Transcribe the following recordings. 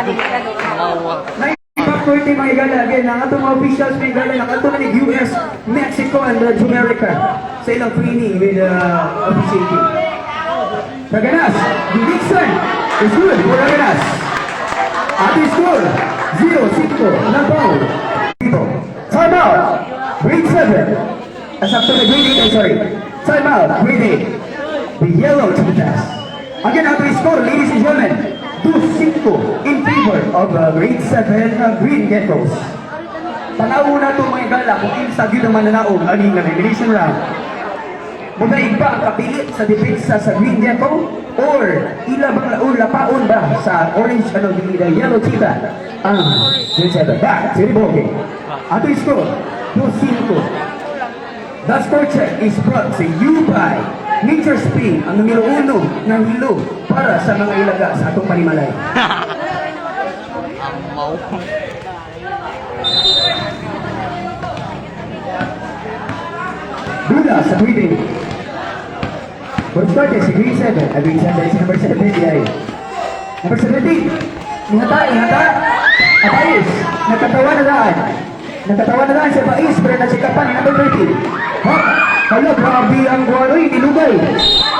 Naipapurti mga igala, again, ang atong mga officials mga igala, nakatong ni US, Mexico, and Jamaica sa ilang training with officiating. Raganas, Dixon is good for Raganas. Ati score, 0-5, Labaw. Time out, grade 7. After the grade 8, I'm sorry. Time out, grade 8. The yellow to the test. Again, after the score, ladies and gentlemen, 2-5 in favor of grade 7 Green Geckos. Tanaw na ito mga igala kung insagyo naman na naong aling elimination round. Muna iba ang kapilit sa depensa sa Green Gecko or ilabang lapaon ba sa orange the yellow tita ang grade 7. Back to the ball game. Ato yung score, 2-5. The score check is brought to you by Nature Spring, ang numero 1 ng hilo para sa mga ilaga sa atong panimalay. Dula sa breathing. For starters, si grade 7. Grade 7 is number 70 ay. Number 70. Ihata. Abais. Nagkatawa na daan. Si Abais, pero nasikapan ni number 30. Ha? Hala, grabe ang guwaroy, nilugay.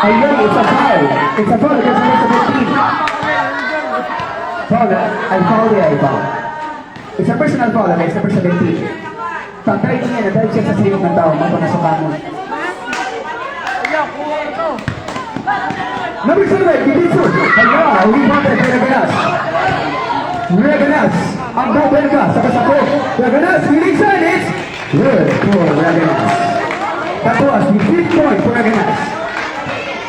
Ayun, it's a foul. It's a foul against number 17. Foul, I foul. It's a personal foul against number 17. Patay niya na dahil siya sa sirip ng tao, mapanasukan mo. Number 7, Gibinso. Hala, ulibatay kay Raganas. Ang bobelga sa kasako. Raganas, releasan, it's good for Raganas. That was the 5th point for Raganas.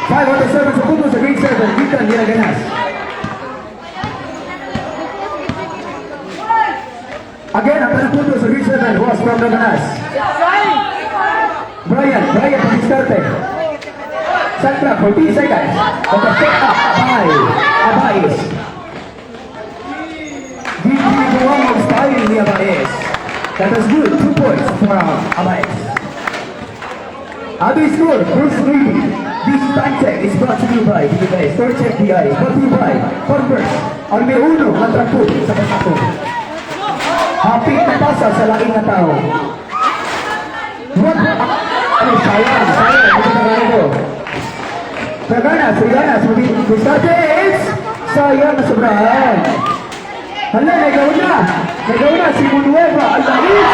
5 out of 7 segundos sa grade 7, gitan ni Raganas. Again, ang panapunto sa grade 7 was from Raganas. Brian, pag-starte. Santra, 14 seconds. At the set up by Abais. Ginagawa ng style ni Abais. That was good. 2 points for Abais. Ato score, Bruce Lee. This time check is brought to you by DBI. Score check DI is brought to you by Converse. Ang may uno, matrapot sa kasako. Happy na pasa sa laking na tao. What? Ano, sayang. Ito na ito. Raganas, Gustades! Sayang na sobrahan. Hala, nagaw na, si Bunueva, ang langit!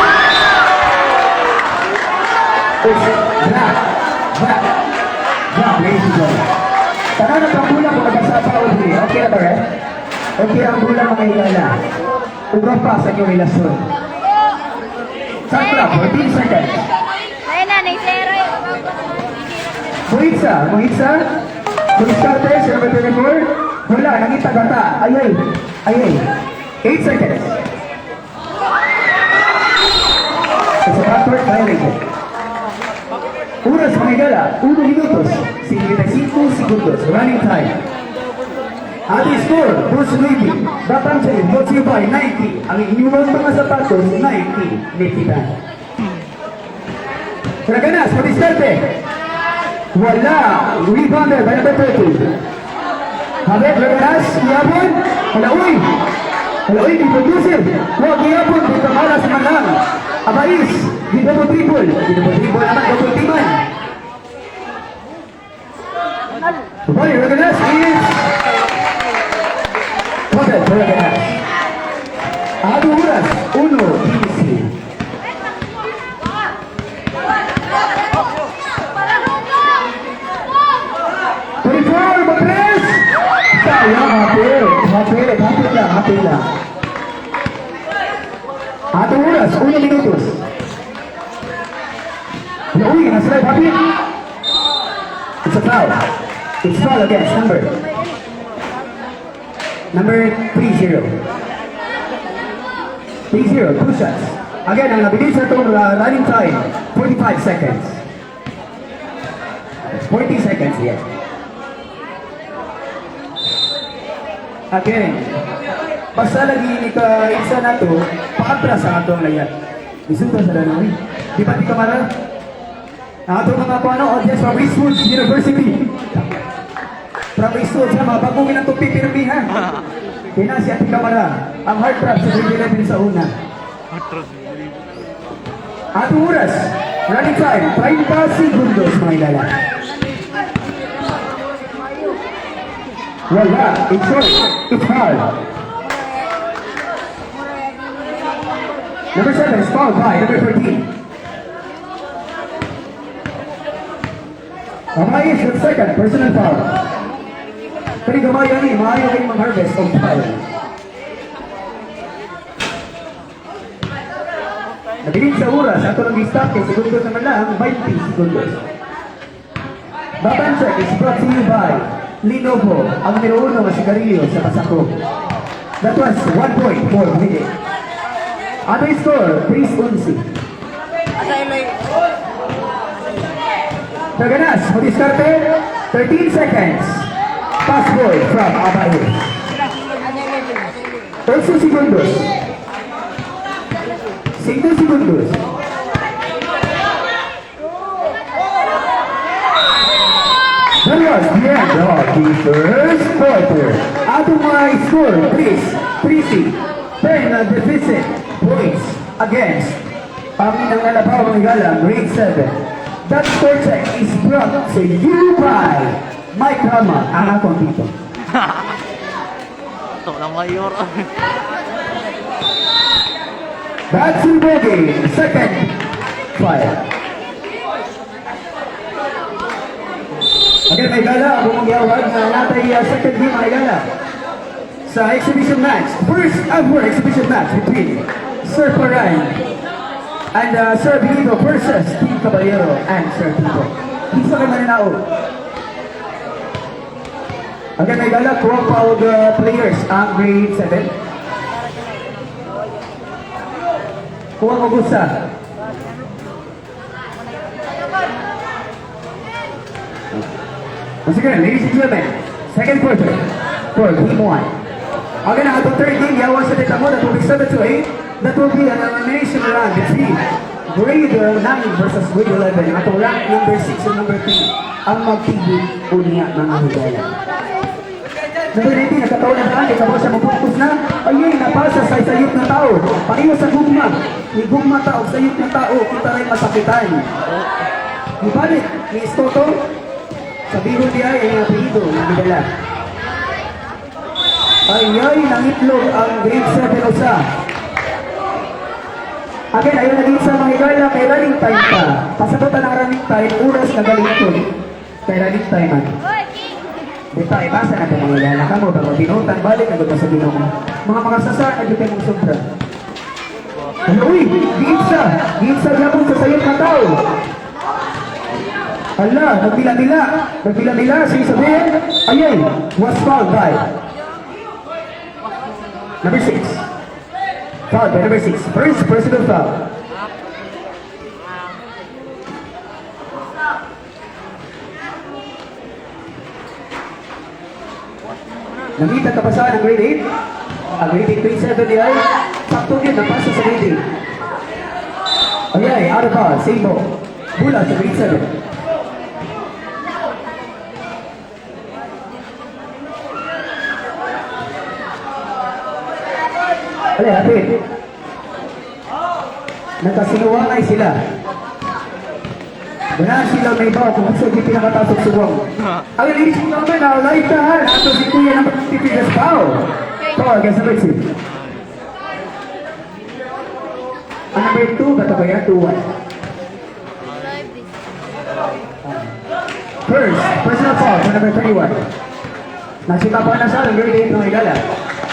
It's black, ladies and gentlemen. Tara na pang bulang kung nagkasapa o hindi. Okay na ba, eh? Okay ang bulang mga ilala. Ugang pa sa inyong relasyon. Sakla, 14 seconds. Ayun na, nag-zero yung Muhitsa. Starters, number 24. Wala, nangita gata. Ayay. 8 seconds. It's a backward violation. Oras mga igala, 1 minutos, 55 segundos, running time. Ati score, Bruce Lee, datang sa brought to you by Nike. Ang inyong mga sapatos, Nike, Nikita. Raganas, pag-starte. Wala, rebounder by number 30. Habit, Raganas, iyapon. Halaoy, di producer. Huwag iyapon, di kamalas man lang. Abais, di double triple naman, double timan. Boy, Raganas is Hotel, Raganas. Ado oras, 1:15. Hapit lang. Atong oras, 1 minutos. Uy, nasalay, hapit. It's a foul. It's foul against number 30. 2 shots. Again, ang nabilis na itong running time, 45 seconds. 40 seconds, yes. Again, basta lagi ni ka isa na to, paatras ang atong layat. Isuto sa danoy. Di ba di kamara? Ang atong mga audience from Eastwood University. From Eastwood sa mga bagong inang itong pipirmihan. ha? Pinasi at kamara. Ang heart trap sa grade 11 sa una. Atong oras. Running time. 30 segundos mga ilala. Wala. It's short. It's hard. Number 7 is fouled by number 13. Amay is the second personal foul. Kani gamay ani, maayo kayong mag-harvest of foul. Nabiling sa oras, ato ng stop kay segundos naman lang, 20 segundos. Baban check is brought to you by Lenovo, ang numero 1 na sigarilyo sa Pasako. That was 1 point for minute. Ato yung score, 3-11. Taganas, Modiskarte, 13 seconds. Pass ball from Abayo. 8 segundos. 5 segundos. That was the end of the first quarter. Atong mga score, please, 3-10 na deficit points against ang inang alapaw ng Igalang, grade 7. That score check is brought to you by Mike Rama, ang akong tito. Ito na mayor. That's in bogey, second fire. Again, may gala, ang bumangyawag na natay second game, may gala. Sa exhibition match, first ever exhibition match between Sir Parain and Sir Benito versus Team Caballero and Sir Tito. Isa kay Maninao. Again, may gala, kuha pa og players ang grade 7. Kuha mo gusta. Once again, ladies and gentlemen, second quarter for Team 1. Again, ang atong third game, yawan sa dita mo, that will be 7-8. That will be an elimination round between grade 9 versus grade 11. Atong rank number 6 and number 3 ang magtibig unya ng higala. Number 19, nakataon na daan, kapag siya maputos na, ayun, napasa sa isayot na tao. Pareho sa gugma. Ni gugma tao, sayot na tao, kita rin masakitan. Ibalik, ni Istoto, sa biro niya ay apelido ng higala. Ayay, nangitlog ang grade 7 usa. Again, ayun naging sa mga higala, kay running time pa. Pasabutan ang running time, oras na galing ito. Kay running time man. Dito ay basa na ito mga higala. Kamo, bago binutan, balik na sa ginoo. Mga makasasar, na dito mong sobra. Ano, uy, giinsa yapon sa sayot na tao. Hala, nagpila-mila sa Isabel. Ayay, was fouled by number 6. Foul by number 6. First personal foul. Namita kapasahan ng grade 8. Ang grade 8, grade 7 di ay sakto yun, napasa sa grade 8. Ayay, out of bounds, same ball. Bula sa grade 7. Alay, hapit. Nagkasinuwangay sila. Ganahan sila may bawa kung gusto di pinakatasok suwang. Ang inisip naman na live tahan. Ato si Kuya ng pagtipigas pao. Paul, against number 2. Ang number 2, bata ba yan? 2-1. First, personal foul for number 31. Nasita pa na sa grade 8 ng Igala.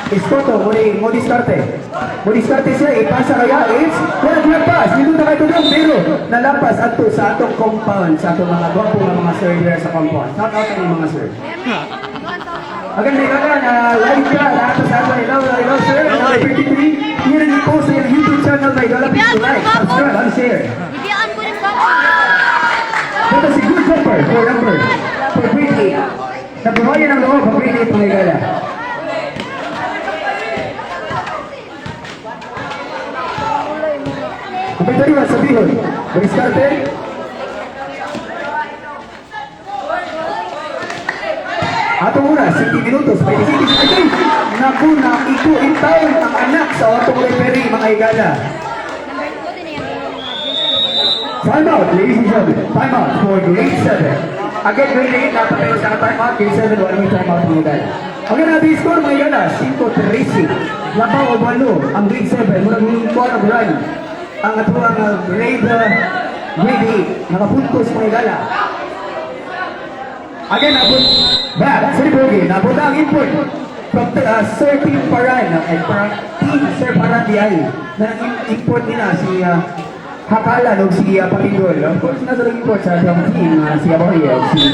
Iskoto, Modiskarte. Modiskarte siya, ipasa kaya, it's walang pass. Hindi na kayo doon, pero nalampas ato sa atong compound, sa atong mga gwapo ng mga sir here sa compound. Shout out sa mga sir. Again, may kaka na live ka, lahat sa ato, hello sir, number 33. Here in po sa YouTube channel na Igala, please to like, subscribe, and share. Bibiyaan ko rin ba? Ito si Good Jumper for number, for grade 8. Nabuhayan ang loob ng grade 8 ng Igala. Kapag tayo sa bihon, Modiskarte. Atong oras, 50 minutos, 26 seconds. Naku na ito in town ang anak sa otong referee mga higala. Number 2 din yan. Time out, ladies and gentlemen. Time out for grade 7. Again, grade 8, dapat tayo sa time out. Grade 7, wala may time out mga higala. Ang natin score mga higala, 5-13. Labaw o 8 ang grade 7. Mula ng quarter of run. Ang atuang grade 8. Nakapuntos mga higala. Again, nabot. Back, Siribogi, nabot ang input. From Sir Tim Paran, Team Sir Paran Diay, na import nila si Hakala no si Pangingol. Of course, nasa import sa ating team si Aboria, si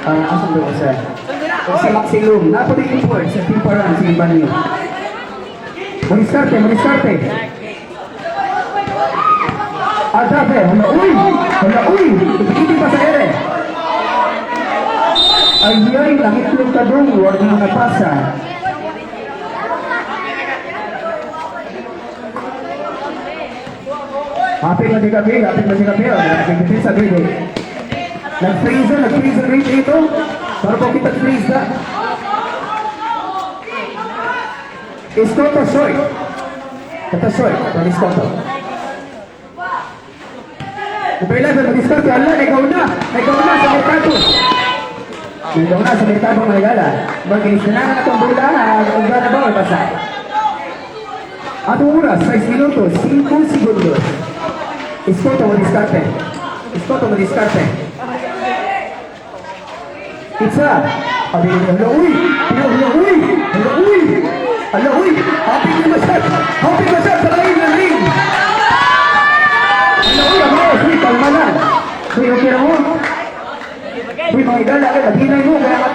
asan doon si Maxilum. Napo din import sa Team Paran, si Banyo. Maniskarte. Adape, hala uy, hindi pa sa ere. Ayay, langit yung kadong, huwag mo napasa. Happy na si Gabi. Nagpipin sa grade 8. Nag-freeze grade 8 ito. Para po kita freeze na. Iskoto short. Kata short. Kata iskoto. Number 11, mag-iskoto. Ala, ikaw na sa merkado. Ikaw na sa merkado mga higala. Mag-isinangan na itong bola. Ang gana ba o basa? Atong oras, 6 minutos, 5 segundos. Iskoto mo diskarte. Itza. Sabi niyo, hala uy. Happy masyad. Sa kain ng ring. Hala uy, uy, kalma lang. Uy, okay na mo. Uy, mga higala, naghinay mo. Kaya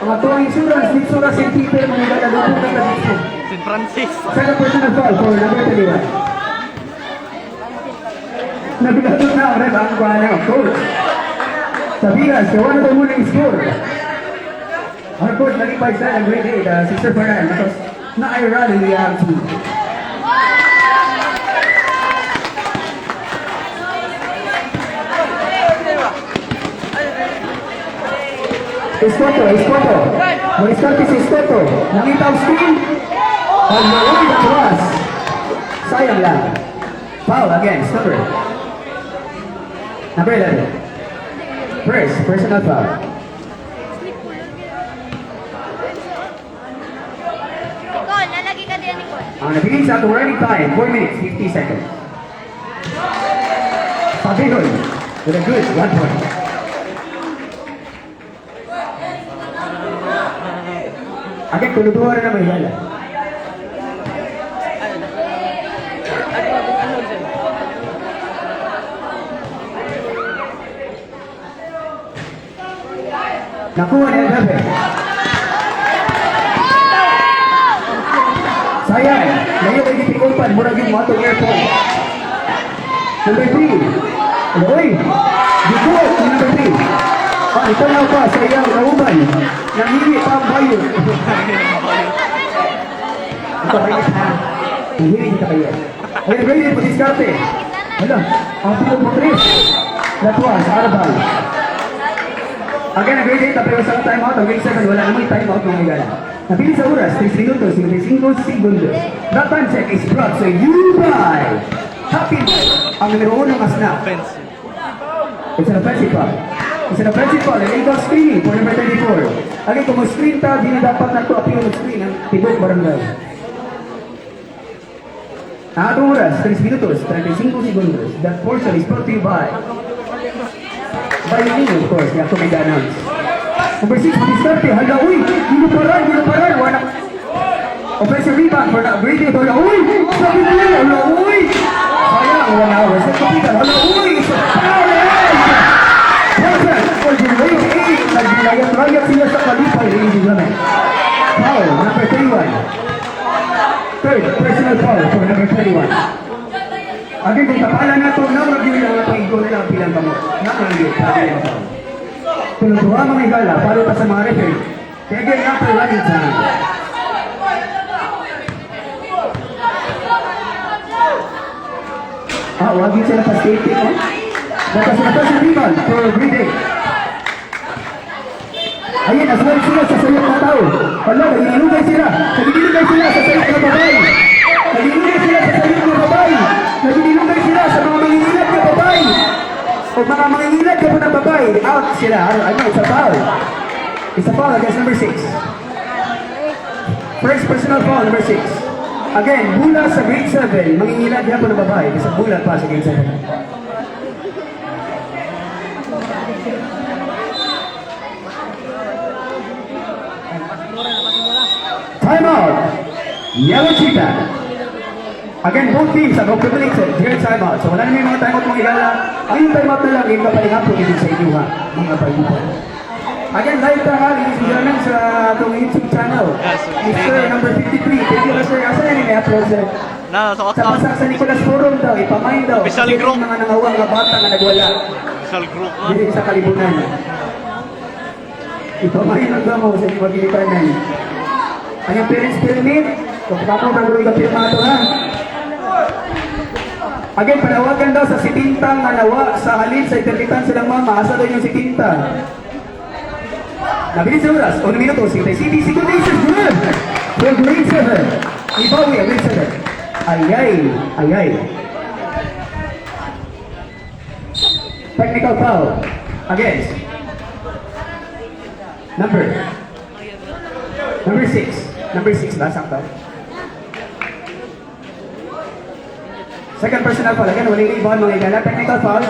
matuwang insurance. Insurance and keeper, mga higala, lupunan na dito. St. Francis. Second personal foul for number 21. Nabigatod na ang red ang kuhanan ng coach. Sabigas, gawa na ito muna yung score. Our coach naging 5 star ng grade 8, Sister Ferran, because na-i-run in reality. Iskoto. Mag-start si Iskoto. Nakita ang screen. Pag-mawin na tuwas. Sayang lang. Foul again, stopper. Number 11. First, personal foul. Nicole, lalagi ka din, Nicole. Ang nabigay sa atong running time, 4 minutes, 50 seconds. Pabihon, with a good 1 point. Again, tulutuwa rin na may hila. Nakuha niya ang gabi. Sayang, ngayon ay dipikulpan, murag yung matong airport. Number 3. Uy, dikot, number 3. Ito na pa sa iyang kauban. Nangingi pa ang bayo. Ito kayo ha. Nangingi kita kayo. Ayun, ready po diskarte. Hala, ang pinag-motris. Latwa sa Arbal. Again, grade 8, pero sa time out, grade 7, wala namang time out mga higala. Napili sa oras, 3 minutos, 55 segundos. That time check is brought to you by Happiness, ang numero 1 ng snack. It's an offensive foul. Illegal screening for number 34. Again, kung mag-screen ta, di na dapat na ito appeal mag-screen ang tibok barangay. Ang atong oras, 3 minutos, 35 segundos. That portion is brought to you by me, of course, kaya ito may ganang. Number 6, mag-starte. Hala, uy! Ginuparan! Wala. Offensive rebound for the grade 8. Hala, uy! Sabi na yan! Hala, uy! Sayang, 1 hour. Sa kapitan. Hala, uy! Sa power! Perfect! For the grade 8, nagbilayat sila sa kalipay. Ladies and gentlemen. Foul, number 31. Third, personal foul for number 31. Again, kung kapalan na ito, na-review lang ang pag-goal lang bilang kamot. Na-review, sabi mo foul. Tunutuwa mga higala, palo pa sa mga referee. Kaya again, after running time. Wagin sila pa skating, no? Batas na first rebound for grade 8. Ayun, aswari sila sa sayang na tao. Wala, inalugay sila. sila sa sayot na babay. Nagdilugay sila sa sayot na babay. Nagdilugay sila sa mga mangingilat na babay. O mga mangingilat ka po ng babay. Out sila. Ano, it's a foul. It's a foul against number 6. First personal foul, number 6. Again, bula sa grade 7. Mangingilat niya po ng babay. Kasi bula pa sa grade 7. Time out. Yellow cheetah. Again, both teams have accumulated their time out. So wala na may mga time out mga igala. Ang yung time out na lang, yung kapalingan po din sa inyo ha. Mga palitan. Again, live ta ha, ladies and gentlemen, sa itong YouTube channel. Mr. number 53. Thank you, sir. Asa na yung upload, sir? Sa pasak sa Nicolas Forum daw, ipamain daw. Official Kasi group. mga nangawang nga bata nga nagwala. Official group. Dili sa kalibunan. Ipamain ang damo sa inyong magilitanan. Ang yung parents pyramid, kung kapag nagawin ka pirmato ha. Again, panawagan daw sa sitintang nga nawa sa halin sa interpretan silang mama. Asa daw yung sitinta? Nabilis sa oras, 1 minuto, 57 seconds, good! For grade 7. Ibawi, grade 7. Ayay, ayay. Technical foul. Against. Number 6. Number 6 ba? Sakto. Second personal foul. Again, walang rebound mga igala. Technical foul.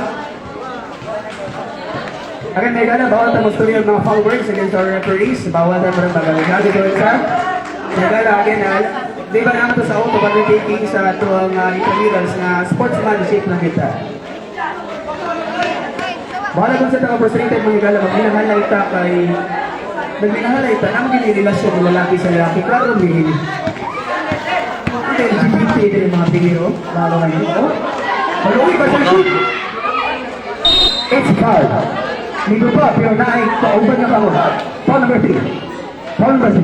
Again, mga igala, bawal tayo gusto yung mga foul words against our referees. Bawal tayo parang magagal. Dito sa mga igala, again, di ba naman ito sa auto taking sa ito ang intramuros na sportsmanship na kita. Bawal kung sa taka-frustrated mga igala, magminahalay ta kay nagminahalay ta, nang ginirelasyon ng lalaki sa lalaki. Klaro din. LGBT din yung mga pingiro. Bawal nga nito. Mag-uwi ba sa shoot? It's foul. Nito pa, pero naay pauban na foul. Foul number 3. Foul number 3.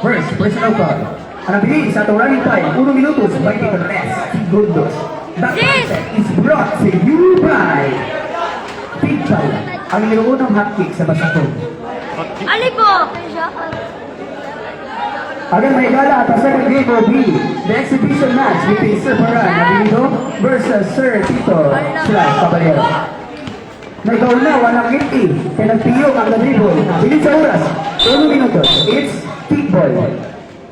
First, personal foul. Ang nabili sa itong running time, 1 minutos, 20 segundos. That concept is brought to you by Big Pal, ang niluunang hotcake sa Basakog. Alibo! Again, may gala at ang second game will be the exhibition match between Sir Paran Abilido versus Sir Tito Caballero. May goal na, walang ngiti. Kaya nagpiyok ang dribble. Bilis sa oras, 1 minutos. It's kickball.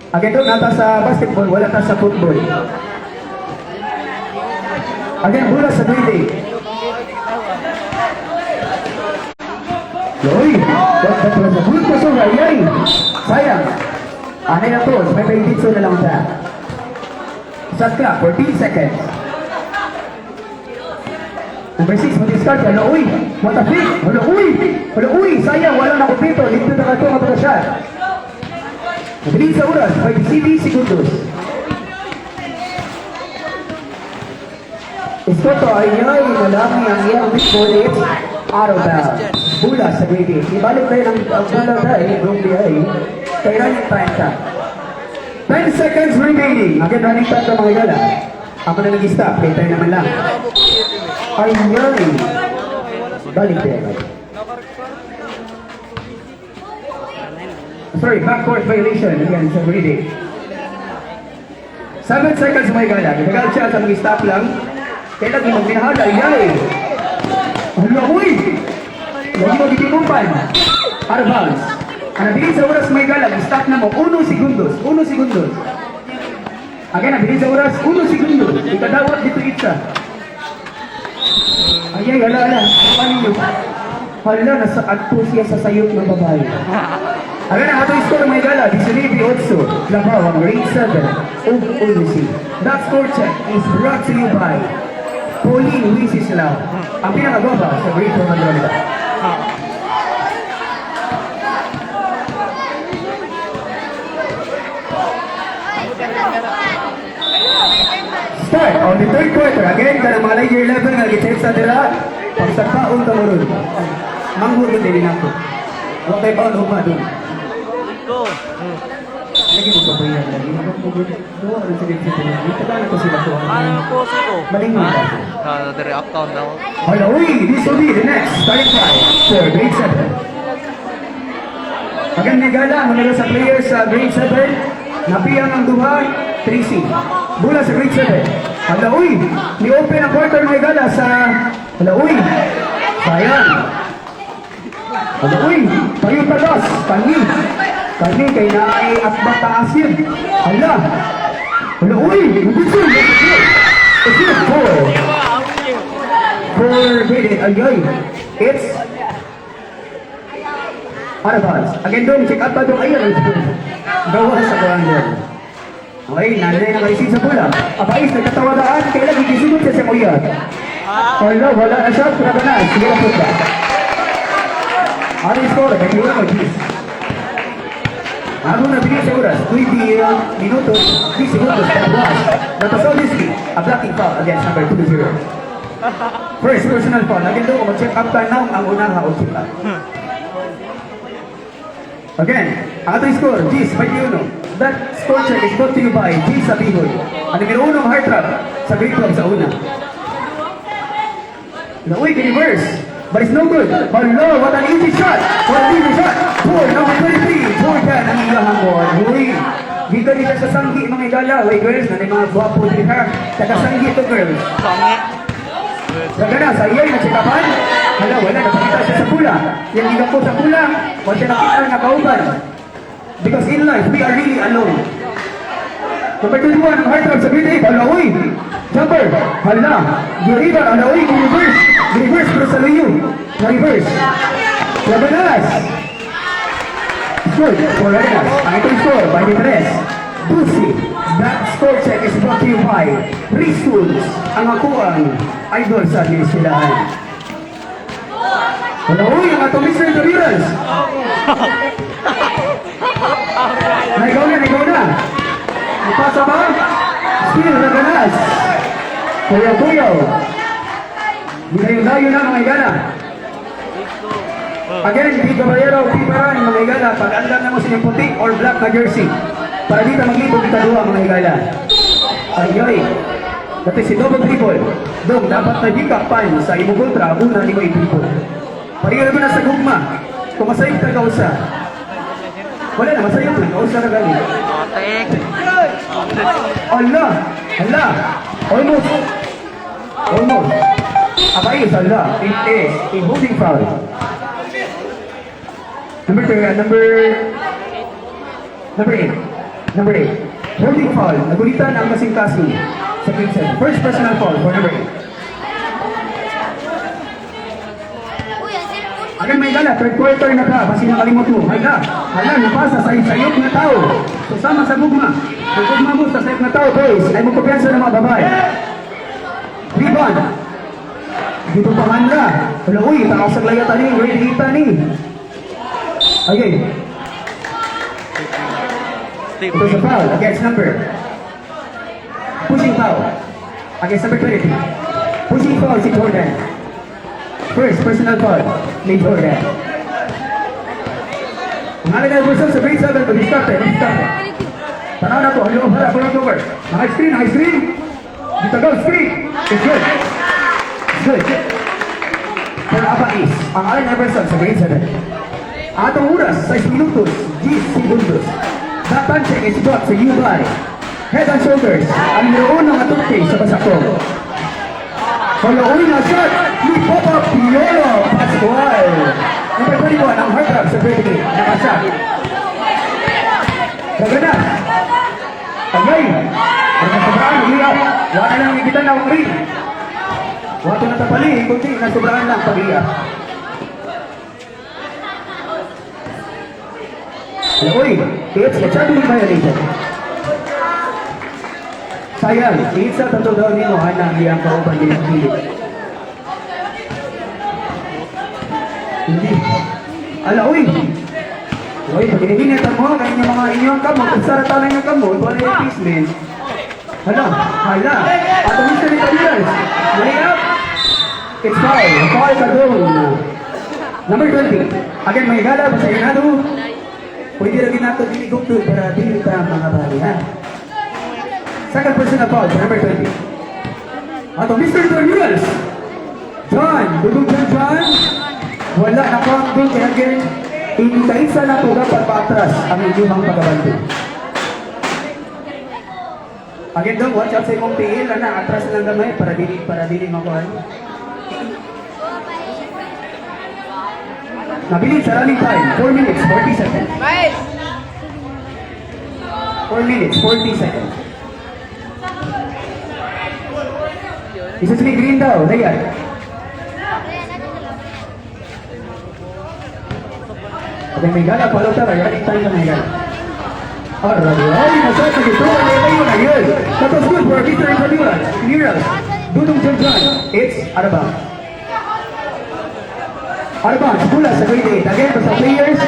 Again, doon nata sa basketball, wala ta sa football. Again, bula sa grade 8. Yoy! Dapat pala sa bulit ko sa rayay! Sayang! Anay na to, may paintitso na lang siya. Shot clock, 14 seconds. Number 6, mag-discard. Wala, uy! What a pick! Wala, uy! Wala, uy! Sayang, wala na kupito. Dito na ka ito, kapag shot. Mabilis sa oras, 57 segundos. Iskoto, ayay, nalami ang iyang big bullet. Out of bounds. Bula sa grade 8. Ibalik tayo ng bula dahil, group ay, kay running time ka. 10 seconds remaining. Again, running time ka mga gala. Ako na nag-stop, play tayo naman lang. Ayay. Balik tayo. Sorry, backcourt violation again sa grade 8. 7 seconds mga gala. Kitagal siya sa mag-stop lang. Kaya lagi mag-minahal. Ayay. Hala, uy! Lagi mag-itimumpan. Out of bounds. Ang nabilis sa oras may galag, stop na mo, 1 segundos. 1 segundos. Again, nabilis sa oras, 1 segundos. Ikadawat dito itsa. Ayay, hala. Paano nyo? Hala, nasa adto siya sa sayot ng babae. Again, ang atong score may gala, 19-8. Labaw, ang grade 7. Ulusi. That score check is brought to you by Pauline Wiesislaw. Ang pinakagwapa sa grade 4 Mandalita. Start on the third quarter. Again, kanang mga year 11 nga gitip sa dira. Pagsagpaon ka mo ron. Manghuro din ako. Huwag kayo pa ano doon. Lagi mo pa yan. Lagi mo pa yan. Doon ang silipsin ko. Dito ka na to sila to. Ano po siko? Malingon ka. Dari uptown daw. Hala, uy! This will be the next starting five for grade 7. Again, may gala. Manalo sa players sa grade 7. Napiyang ang duha, 3C. Bola sa grade 7. Hala, uy! Ni-open ang quarter mga igala sa... Hala, uy! Sayang! Hala, uy! Payo palos! Kani! Kani, kay na ay akbang taas yun. Hala! Hala, uy! Gusto! It's good. 4 grade 8. Ay, it's... Arabas. Again dong, check up pa dong. Ayun. Gawa sa kuwangan. Okay, nanay na kaisi sa bola. Apais, nagkatawadaan. Kailan gigisunod siya sa kuya. Wala na siya. Pagka na. Sige na po ba. Ano yung score? Kaya yun mag-gis. Ako na bigay sa oras. 20 minutos. 3 segundos. Pagbuas. Natasal Disney. A blocking foul against number 2-0. First personal foul. Again dong, mag-check up ka now. Ang unang ha-check up. Again, ang ating score, Gis, 21. That score check is brought to you by Gis Sabihon. Ang numero 1 heart trap sa grade 12 sa una. Nauwi, reverse. But it's no good. Hello, what an easy shot. What an easy shot. Ball number 23. Jordan ang ilahang ball. Uy, dito nila sa sanggi mga igala. Uy, girls, na mga guwapo din ha. Taga-sanggi to girls. Sagana, sa iyay na chikapan. Hala, wala, napakita siya sa pula. Yan ilang po sa pula, wala siya nakita na kauban. Because in life, we are really alone. Number 21, ang heart trap sa grade 8. Hala, uy! Jumper! Hala! Giriba, hala, uy! Reverse! Reverse, pero sa layo. Na-reverse. Labanas! Good for Labanas. Ang itong score, by the press. Busi. That score check is brought to you by Reschools. Ang akuang idol sa Nisilaan. Hala, uy! Ang atong Mr. Interference! Naigaw na! Ipasa ba? Still, Labanas! Kuyaw-kuyaw! Ginayo-layo na mga igala. Again, di kabayero, di parang mga igala. Pag andam na mo sa puti or black na jersey. Para dito maglibog kita duha mga igala. Ay. Dati si double triple. Dong, dapat na di pan sa imong ultra. Una, di mo i-triple. Pariyo naman na sa gugma. Kung masayip ka kausa. Wala na, masayip na. Kausa na gani. Hala. Almost. Abay, hala. It is a holding foul. Number 8. Holding foul. Nagulitan ang kasing-kasing sa Crimson. First personal foul for number 8. Again, may gala. Third quarter na ka. Basi nakalimot mo. Hala, napasa sa sayop na tao. Susama sa gugma. Sa gugma mo sa sayop na tao, boys. Ay mo kumpiyansa ng mga babae. Rebound. Dito pa manla. Hala, uy, takaw sa layata ni. Ready hita ni. Okay. It was a foul against number. Pushing foul against number 20. Pushing foul si Jordan. First personal foul ni Jordan. Ang halaga na person sa grade 7 pag-stop. Tanaw na po. Ano para for over. High screen. Dito go, screen. It's good. For Abais, ang halaga na person sa grade 7. Atong oras, 6 minutos, 10 segundos. That time check is brought to you by Head and Shoulders, ang niroon ng atupke sa basakong. Palauli na shot ni Papa Piolo Pascual. Number 21, ang heart trap sa grade 8, nakashot. Raganas. Tagay. Ang nasobraan, nag-iap. Wala lang ikitan na ang ring. Wato na tapali, kundi nasobraan lang pag-iap. Uy, it's a charging violation. Sayang, it's a tato daw ni Mohana iyang kauban din ang pilit. Hindi. Ala, uy! Uy, pag hinihinit ang mga kanyang mga inyong kamot, kung sarata na inyong kamot, wala yung basement. Hala. Ato Mr. Nicolas. Lay up. It's foul. Foul ka doon. Number 20. Again, may gala, basta inado. Pwede rin natin dinigong doon para dili pa ang mga bali, ha? Second person na foul, number 20. Ato, Mr. Tornillas. John, dudong John. Wala na po ang doon, kaya again, hindi kaisa na po dapat paatras ang inyong pagkabanto. Again dong, watch out sa imong tiil, ana, atras lang gamay para dili makuha. Nabilis sa running time, 4 minutes, 40 seconds. 4 minutes, 40 seconds. Isa sa green daw, Ryan. Okay, may gala, follow tara, running time na may gala. Alright, ay, masaya sa gito, ay mo na yun. That was good for Victor Intramural. Clearance, Dudong Janjan, it's Arabang. Arabang, mula sa grade 8. Again, sa players,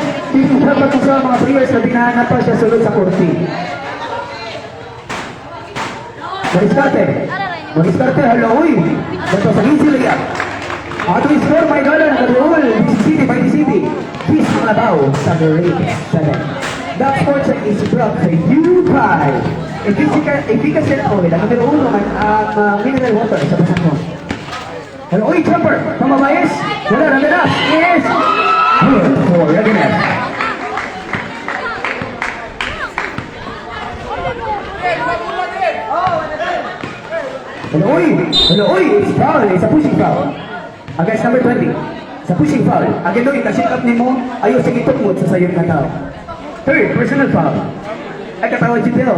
dapat ko sa mga players na binahanap pa siya sulod sa kurti. Mariskarte, hello, uy. Dito sa Ginsil yan. Ato score, may gala, nag-roll, City by City. Peace Malabaw sa grade 7. That score check is brought to you by Efficacy Oil, ang numero 1 ang mineral water sa basan mo. Hello, uy, jumper, pamabayas, wala na nila, yes! Good for Yaginet. Hello, uy, it's foul, it's a pushing foul. Against number 20, it's a pushing foul. Again, uy, na-shake up ni mo, ayaw sa itukmod sa sayo na tao. Third, personal foul. Ay, katawa, Jidel.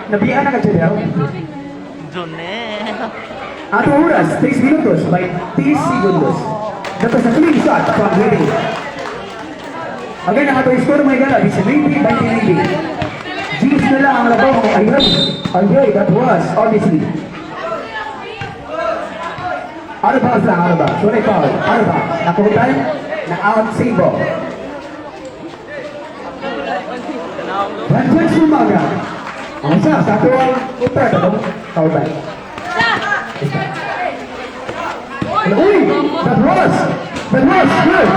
Nabiyaan na ka, Jidel. Jonel. Ato oras, 3 minutos by 3 segundos. Dato sa clean shot from Gary. Again, ang ato score may gala, 19 by 19. G's na lang ang labaw mo. Ayun, that was, obviously. Out of bounds lang, out of bounds. What I foul, out of bounds. Nakuhutan, na-out, save ball. Ranjan Sumaga. Ang isa, sa ato ang utar, foul back. Uy! That was good!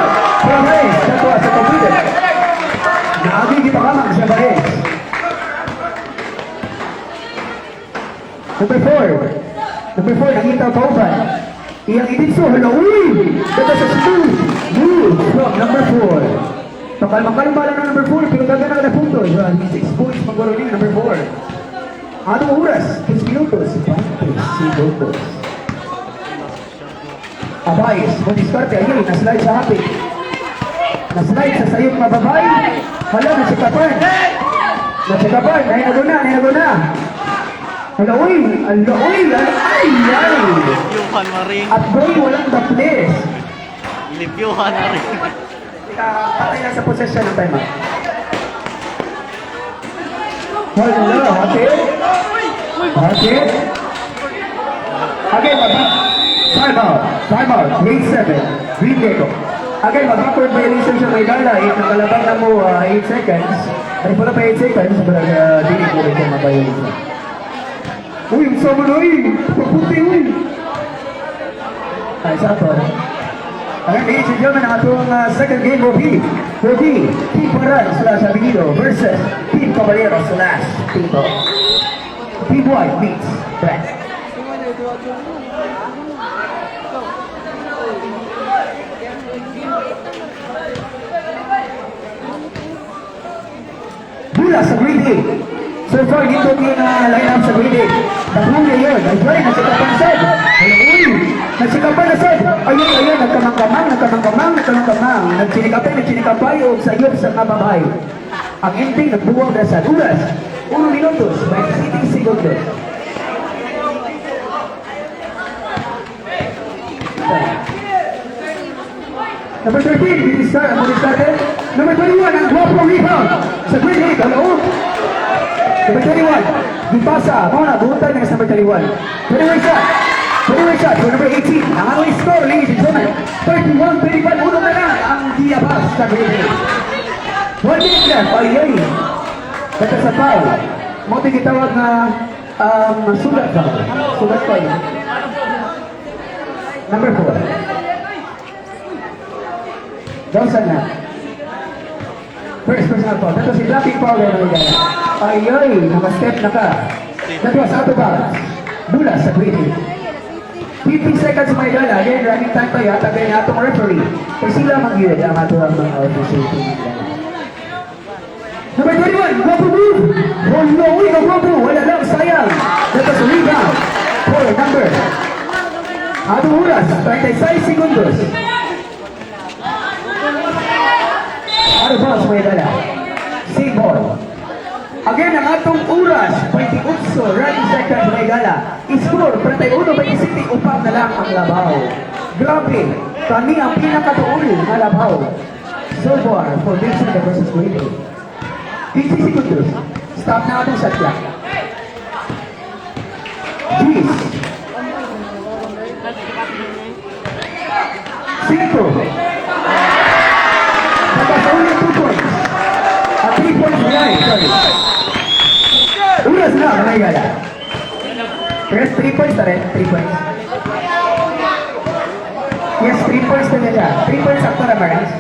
From Reyes, that was a completed. Naaging ipakamang siya Reyes. Number 4, nakita ang kauban. Iyang idinso, hello, uy! That was a smooth move from number 4. Makalma lang na number 4, pero gagana ka na punto. 6 points, magwaro din, number 4. Anong oras? 6 minutos. 20 segundos. Abayes, Modiskarte, ayun, naslide sa hapit. Naslide sa sayong mababay. Hala, nasikapan. Nainago na. Hala, uy, ay. Libyuhan na rin. At boy, walang daples. Libyuhan na rin. Patay lang sa possession ng time out. Hala, hati. Again, time out, grade 7, green Gecko. Again, mag-backward violation siya may gala, nakalabang na mo 8 seconds. Ay, wala pa 8 seconds, pero dili ko rin siya ma-violation. Uy, sama na paputi, uy. Ay, sa to. Again, ladies and gentlemen, ang atong second game will be Team Paran / Avenido versus Team Caballero / Tito. Team White meets Black. Bula sa grade 8. So far, dito yung line-up sa grade 8. Nahuli yun. Ay, nasikapan Sed. Uy, nasikapan na Sed. Ayun, nagkamang-kamang. Nagsinikapay o sayop sa kababay. Ang ending, nagbuwag na sa oras. 1 minutos, 20 segundos. Number 13, Modiskarte. Number 21, ang guwapo rebound sa grade 8. Hello? Number 21, Gipasa. Muna, buhutan na sa number 21. 21 shot for number 18. Ang anong score, ladies and gentlemen, 31-35. Uno na lang ang Diabas sa grade 8. 1 minute left. Ay. Kata sa foul. Mo'y gitawag na sulat foul. Sulat foul. Number 4. Dawson na. First personal foul. Ito si Blacky Powell na nagaya. Ay, nakastep na ka. That was out of bounds. Bula sa grade 8. 50 seconds may gala. Again, running time pa yata. Again, atong referee. Kaya sila mag-yun ang atong mga officiating nila. Number 21, Guapo move! Oh no, uy, Guapo! Wala lang, sayang! Atong oras, 36 segundos. Ano ba sa mga dala? Save ball. Again, ang atong oras, 28 running seconds mga gala. Score, 31-27, upang na lang ang labaw. Grabe, kami ang pinakatuol na labaw. So far, formation versus Green. 15 segundos. Stop na atong shot clock. Jeez. 5. Nagkakauli 2 points. At 3 points behind. Sorry. Uras na, mga gala. First 3 points na rin. 3 points. Yes, 3 points na nila. 3 points after na, Marans.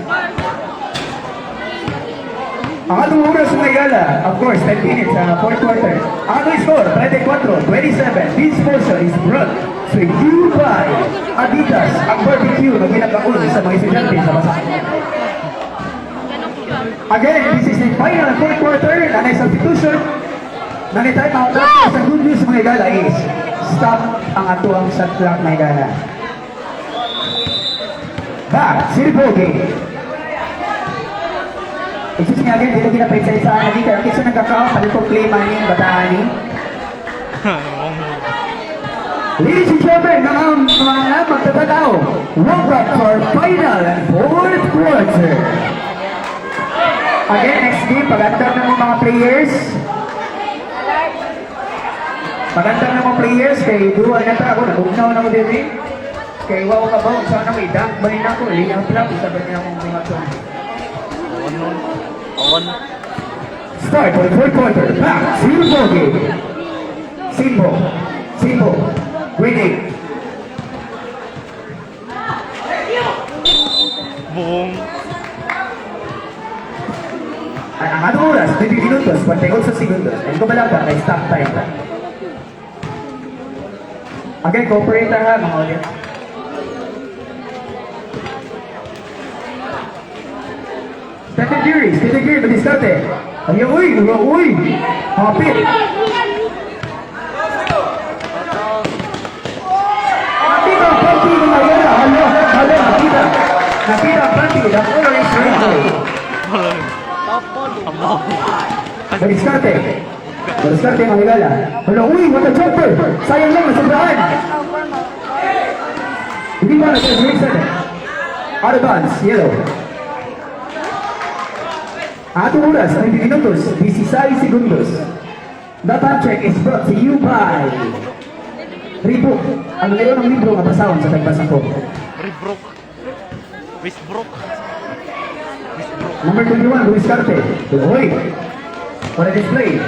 Ang atong oras mga gala, of course, 10 minutes sa fourth quarter. Ang atong score, 34-27. This portion is brought to you by Adidas, ang barbecue na ginagaon sa mga estudyante sa basa. Again, this is the final fourth quarter. Nanay substitution. Nanay time out. Sa good news mga gala is stop ang atuang shot clock mga gala. Back, Siripogi. Excuse me again, dito kinapagsaysaan na dito. Kasi nagkakaw, palikong play money, bataan ni. Ladies and gentlemen, mga magtatanaw, welcome to our final and fourth quarter. Again, next game, pagandang ng mga players. Pagandang ng mga players, kay duwa na ta ako, nagugnaw na ko din eh. Kay wow ka ba, sana may dunk, balin ako, linyang plug, sabi niya akong mga to. On. Start for the fourth quarter. Back, Simbo game. Simbo. Winning. Boom. Ang atong oras, 20 minutos, 48 segundos. And kumalaga, may stop time. Again, cooperate ha, mga audience. Stephen Curry, madiskarte. Ayaw, uy! Hapit! Nakita ang panty ng Mariana. Hala, nakita. Nakita ang panty. The color is rainbow. Madiskarte, mga higala. Hala, uy, what a jumper! Sayang lang, nasobrahan. Hindi ba nag-grace out of bounds, yellow. Atong oras, 20 minutos, 16 segundos. The time check is brought to you by Reebok. Ang ngayon ng libro nga pasawon sa tagbasa ko. Rebrook. Westbrook. Number 21, Luis Carte. Tuloy. For a display.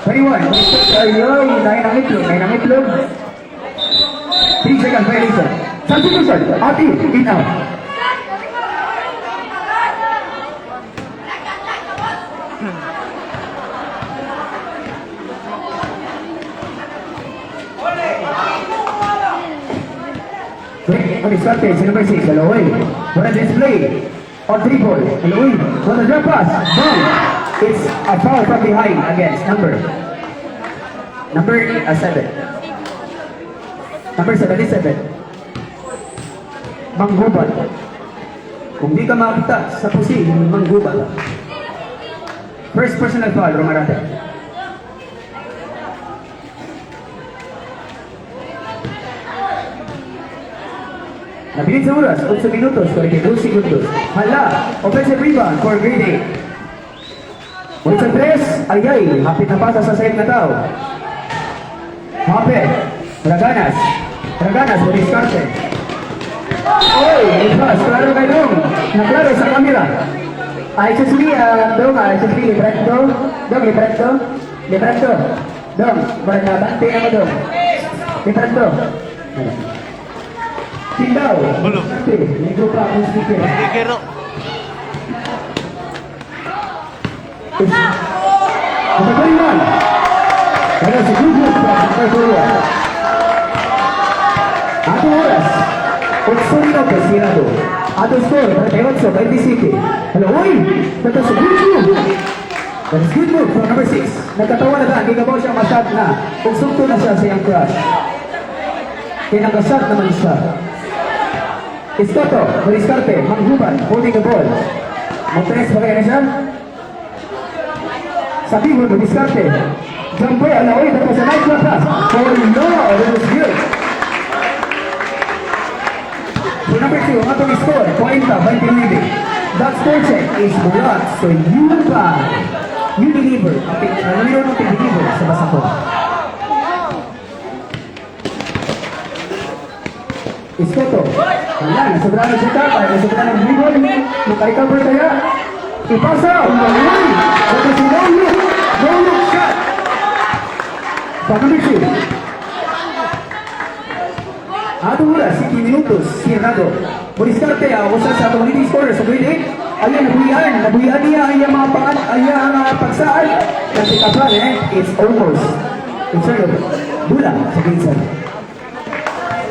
21, Luis Carte. Ayoy, nahin ang itlog. 3 seconds violation. Substitution, Ati, in out. Madiskarte, si number 6, Aloy. What a display on 3 ball. Aloy, what a drop pass. Boom. It's a foul from behind against number 7. Number 77. Manggubat. Kung di ka makita sa pusi, manggubat. First personal foul, Romarate. Nabilis sa oras, 8 minutos, 42 segundos. Hala, offensive rebound for Green 8. Ulit sa 3, ayay, hapit na pasa sa side na tao. Hapit, Raganas, Boris Carte. Oy, pass, klaro kay Dong, naklaro sa kamera. Excuse me, Librando. Dong, wala na bante ako Dong. Librando. Tindaw. Ulo. Ligo pa akong speaker. Ligero. Kapagaliman. Kaya si Google sa Kapagaliman. Ato oras. 8 minutos sinado. Ato score, 38-27. Hello, uy! Ito sa Google. That is good move from number 6. Nagkatawa na daan, hindi ka ba siya masyad na. Kung sumto na siya sa iyang crush. Kinakasat naman siya. Iskoto, Mariskarte, Manghuban, holding the ball. Montes, bagay na siya. Sabihin, Mariskarte. Jumper, alawi, tapos sa nice na pass. For no, that was good. So number 2, ang atong score, 40, 29. That score check is Murat. So you deliver. Okay, naliro ng deliver sa basa ko. Iskoto. Ayan, nasobrahan na siya kaya nasobrahan ng dribble. Naka-recover kaya. Ipasa. Umawin. Ito si no-look. No-look shot. Pag-number 2. Atong oras, 60 minutos. Sierrado. Mariskarte, usa sa atong leading scorer sa grade 8. Ayan, nabuhian niya ang iyang mga paan, ang iyang pagsaan. Kasi kapal, it's almost. It's sort of bula sa grade 7.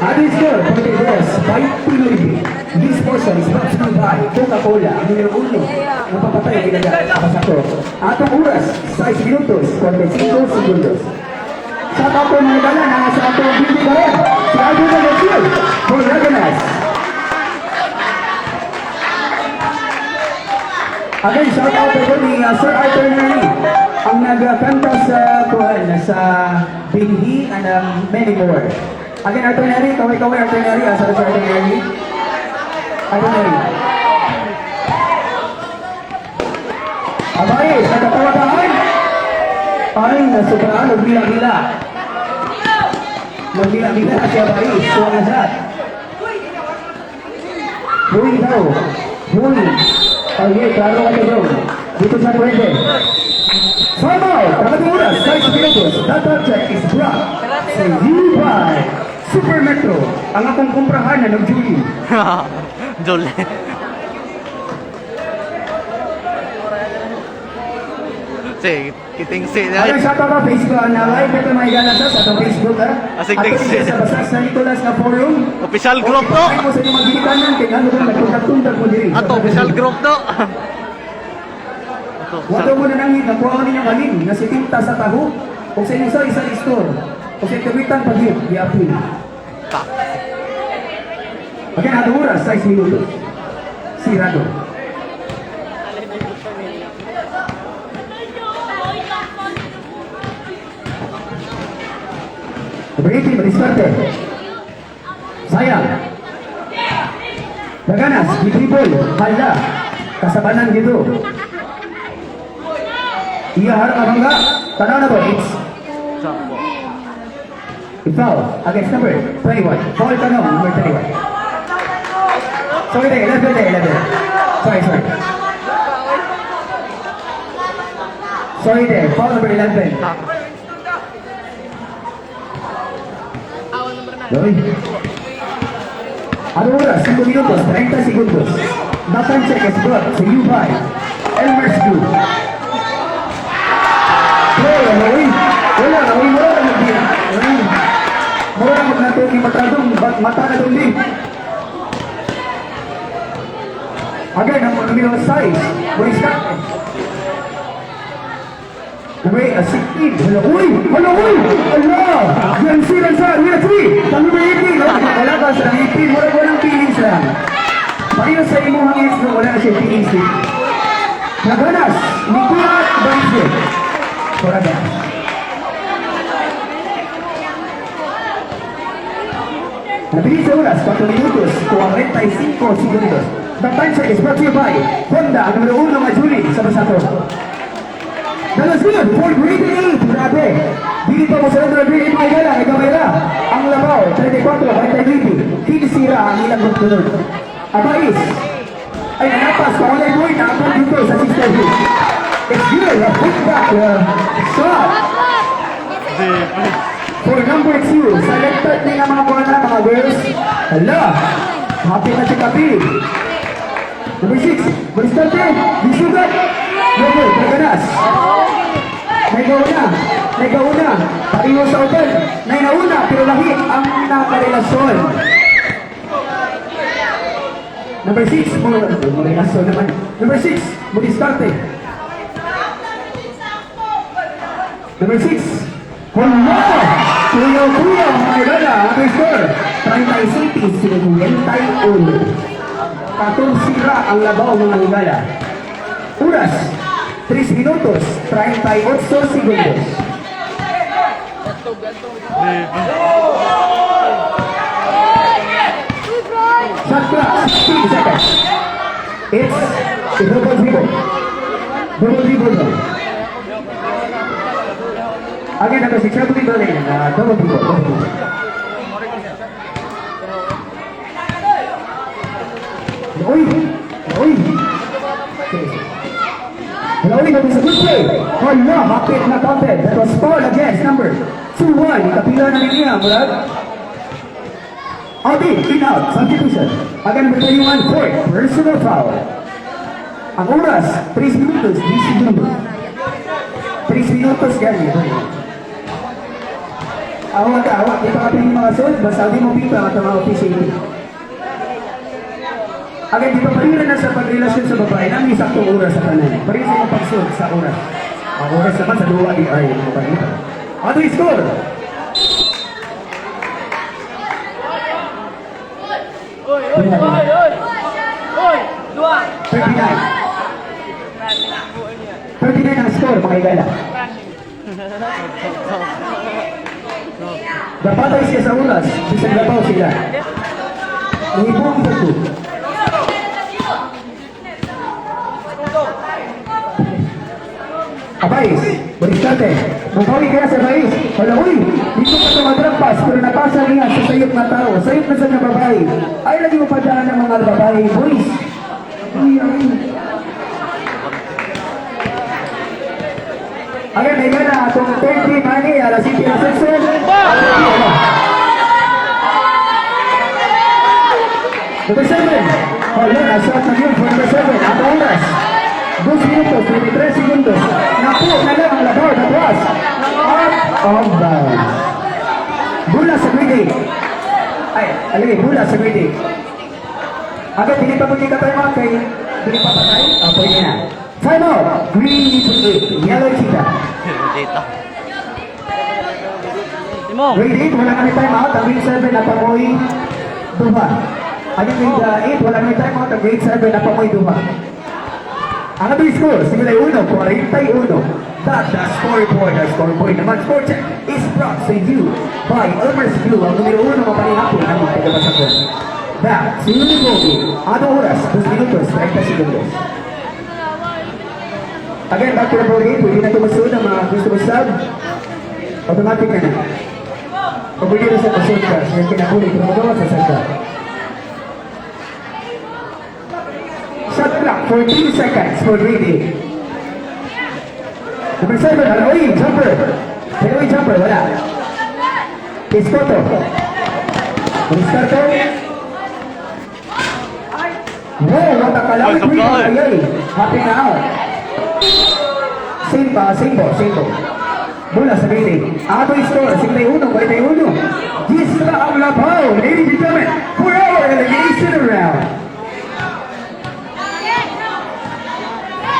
Ating score, Pagkakit Boss, by Pinoy. This portion is brought to you by Coca-Cola, numero 1, ang papatay ang ginagawa sa pasako. Atong oras, 6 minutos, 45 segundos. Sa tapo ng nagala na sa atong beauty career, si Aldo Garcia, for Laganas. Again, shout out po ni Sir Arthur Neri, ang nagkanta sa Binhi and many more. Again, Arthur Neri, kaway-kaway Arthur Neri, asa na si Arthur Neri? Arthur Neri. Abay, sa katawagaan, ay, nasubraan, nagbila-bila. Nagbila-bila si Abay, suwa na siya. Huy daw, huy. Okay, klaro ka daw. Dito siya pwede. Sama, pangatong oras, 6 minutos. That object is brought sa you by Super Metro, ang akong kumprahan na nag-Julie. Jole. Sige, kiting si. Ayan, shout out sa Facebook na live ito mga igala sa atong Facebook ha. Asik, Ato thanks. sa Basas na Nicolas na forum. Official group to. Okay, mo sa inyong magigitanan kay ano doon nagpunta-tunta mo diri. Ato, official group to. Ato, Wato mo na nangit, nakuha ko ninyong halin na si Tinta sa taho. Kung sa inyong isa store. Kung sa itawitan pag-hit, di-apil. Okay, atong oras, 6 minutos. Sirado. Beriti, Mariskarte. Sayang. Daganas, Bidribol, Hala. Kasabanan dito. Iya harap apa enggak? Tanaw na ba? It's Sampo. foul against number 21. Foul tanaw, number 21. Sorry, 11. Sorry. Sorry there, foul number 11. Doy. Ano oras? 5 minutos, 30 segundos. Nathan check is brought to you by Elmer's Group. Wala na magbiya. Mura na magnato ni matradong, mata na doon din. Again, ang numero 6, Mariskarte. Number 16, hala uy! Allah! Yan silang sa, we are 3! Sa number 18, wala ka sa 18, walang feelings lang. Paano sa imong hangis no, wala na siya feelings din. Naganas, Nicolas Banse. Koragas. Nabilis sa oras, 4 minutos, 45 segundos. The time check is brought to you by Honda, ang numero 1 ng Julie sa Basato. That was good for grade 8. Grabe. Dili pa mo sa numero grade 8 mga igala, nagkamera. Ang labaw, 34, 20, sira ang ilang magtunod. Abais. Ay, nanapas, pakulay boy, nakapag dito sa 6-10. It's good, a put back shot. For number 2, selected din ang mga buwan na mga girls. Hala, happy na si Kapi. Number 6, Mariskarte, Bisugat. Yogo, Daganas. Nagauna. Pareho sa hotel. Nainauna, pero lahi ang nakarelasyon. Number 6, relasyon naman. Number 6, Mariskarte. Number 6, Honda. Kuya, mga igala, ang score. 36-51. Katong sira ang labaw mga higala. Oras, 3 minutos, 38 segundos. Shot clock, 16 seconds. It's a double dribble. Double dribble now. Again, number 6, double dribble in. Double dribble, double dribble. Oi! Oi! Oi, that is a good play. Oh, no, bakit na counted. That was foul against number 2-1. Ikapila na niya, Murad. Audi, in out, substitution. Again, number 21, court, personal foul. Ang oras, 3 minutos, 10 segundos. 3 minutos, gani. Awag. Ito ka yung mga suit, basta di mo pita at mga officiating. Again, di pa rin na sa pagrelasyon sa babae, nang isaktong oras sa kanan. Parin sa yung pagsuot sa oras. Ang oras naman sa duwa di ay pagkita. Ato yung score! Oy! 39 ang score, mga igala. Napatay siya sa oras, bisang labaw sila. Ihibong ito. Abais, Borisate, bumawi kaya sa Abais. Wala, uy, dito ka tumadrampas, pero napasa niya sa sayop na tao, sayop na sa mga babae. Ay, lagi mo padaan ng mga babae, boys. Uy. Ayan, may gana, itong 30 money, alas 7 na section. Number 7, oh, yun, asat na yun for number 7, ang oras. 2 minutos, 23 segundos. Naku, na lang ang labaw, natwas. Out of bounds. Bula sa grade 8. Ay, alagay, bula sa grade 8. Agad, hindi pa pagkita tayo mga kay, hindi pa patay? Pwede na. Time out. Green 8, yellow cheetah. Dito. Timo. Grade 8, wala kami time out. Ang grade 7 na pamoy duha. Ang grade 8, wala kami time out. Ang grade 7 na pamoy duha. Ang ating score, simula 1, 41. That's the scoreboard. The scoreboard naman, score check is brought to you by Elmer's Blue. Ang numero 1 mapanihapon ng magpagabasa ko. Back to the bogey. Ano oras? 2 minutos, 30 segundos. Again, back to the bogey. Pwede na tumasod ang mga gusto mo sub. Automatic na na. Pag pwede na sa pasod ka, siya kinakuli, pero magawa sa sasa. Shot clock, 14 seconds for reading. Number 7, Halloween jumper. Halloween jumper, wala. Piscoto. Piscoto. Wow, what a kalawit Welcome, win. Lord. Ayay, happy na out. Same ball. Bola sa reading. Ang ato score, 51, 41. Gisra ang labaw, ladies and gentlemen, for our relegation round.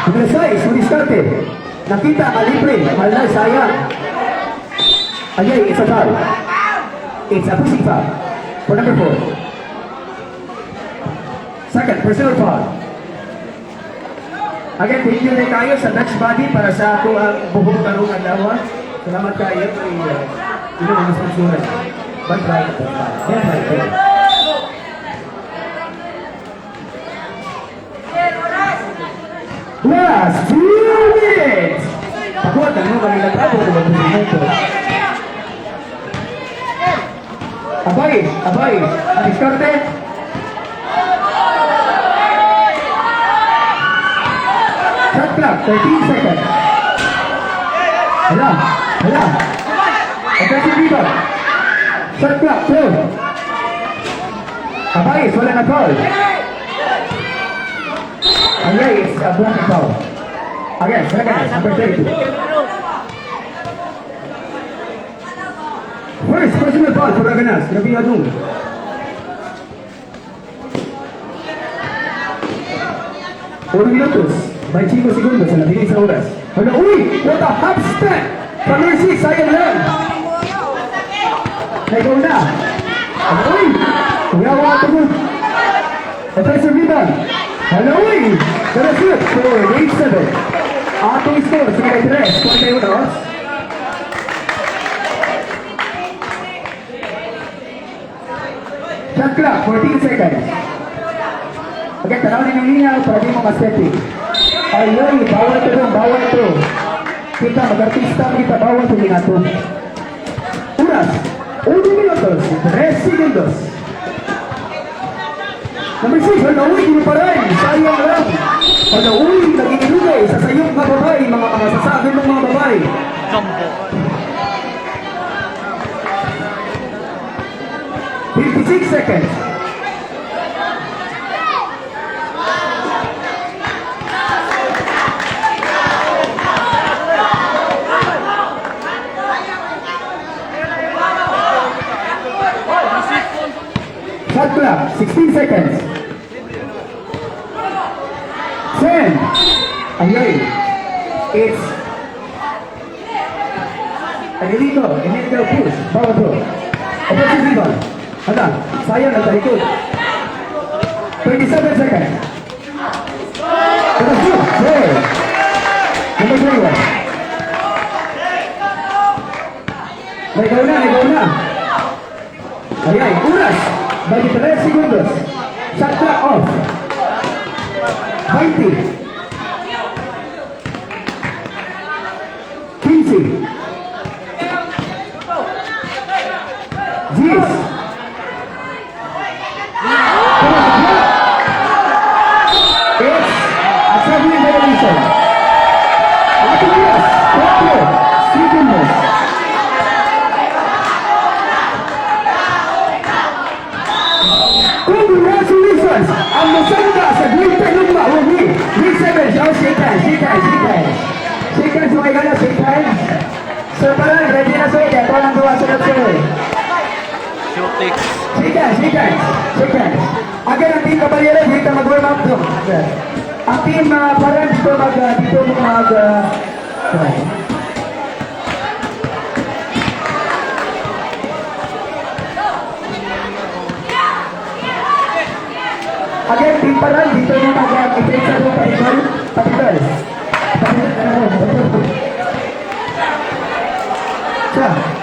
Number 6, Muniscarte. Nakita ang libre, malay sayang. Ayay, it's a foul. It's a pushing foul. For number 4. Second, personal foul. Again, thank you rin kayo sa Dutch Body para sa ako ang buhong karong adlaw. Salamat kayo kay ang sponsoran. Bye-bye. Last 2 minutes! Pagod, ano ba nila trapo kung mag minuto? Abay, ang diskarte. Shot clock, 13 seconds. Hala. Offensive rebound. Shot clock, 12. Abay, wala na foul. Again, it's a block foul. Again, second, number 32. First, personal foul for Aganas. Grabe yung adung. Uno minutos, 25 segundos sa nabilis sa oras. Hala, uy! What a half step! From number 6, sayang lang. Nagaw na. Uy! We have one to go. Offensive rebound. Haloy! Gonna shoot for game 7. Atong score, 53, 41. Shot clock, 14 seconds. Okay, tanawin yung linya para di mo ma-stepping. Haloy, bawal ito dong, bawal ito. Kita, mag-artista kita, bawal ito minato. Oras, 1 minutos, 3 segundos. Number 6, Haloy, hindi pa rin. Sayang lang. Haloy, naging ilugay sa sayong mga babae, mga masasabi ng mga babae. Jumbo. 56 seconds. Shot clock, 16 seconds. 10. Ayun. It's an illegal push. Bawal to. Offensive rebound. Handa, sayang ang talikod. 27 seconds. Let's shoot. Hey. Number 21. Nagaw na. Ayan, oras. 23 segundos. Shot clock off. 20. 15. 10. It's a traveling violation. Ating oras, 4 segundos. Congratulations! Ang masanda sa grade 10 ng Mahumi. Grade 7, shake hands. Shake hands, mga igala, shake hands. Sir Palan, ready na sir. Ito lang gawa sa sir. Shooting. Shake hands. Again, ang team Caballero, dito mag-warm up. Ang team Palan, dito mag... Again, team Palan, dito mag-defense sa patitol. Siya.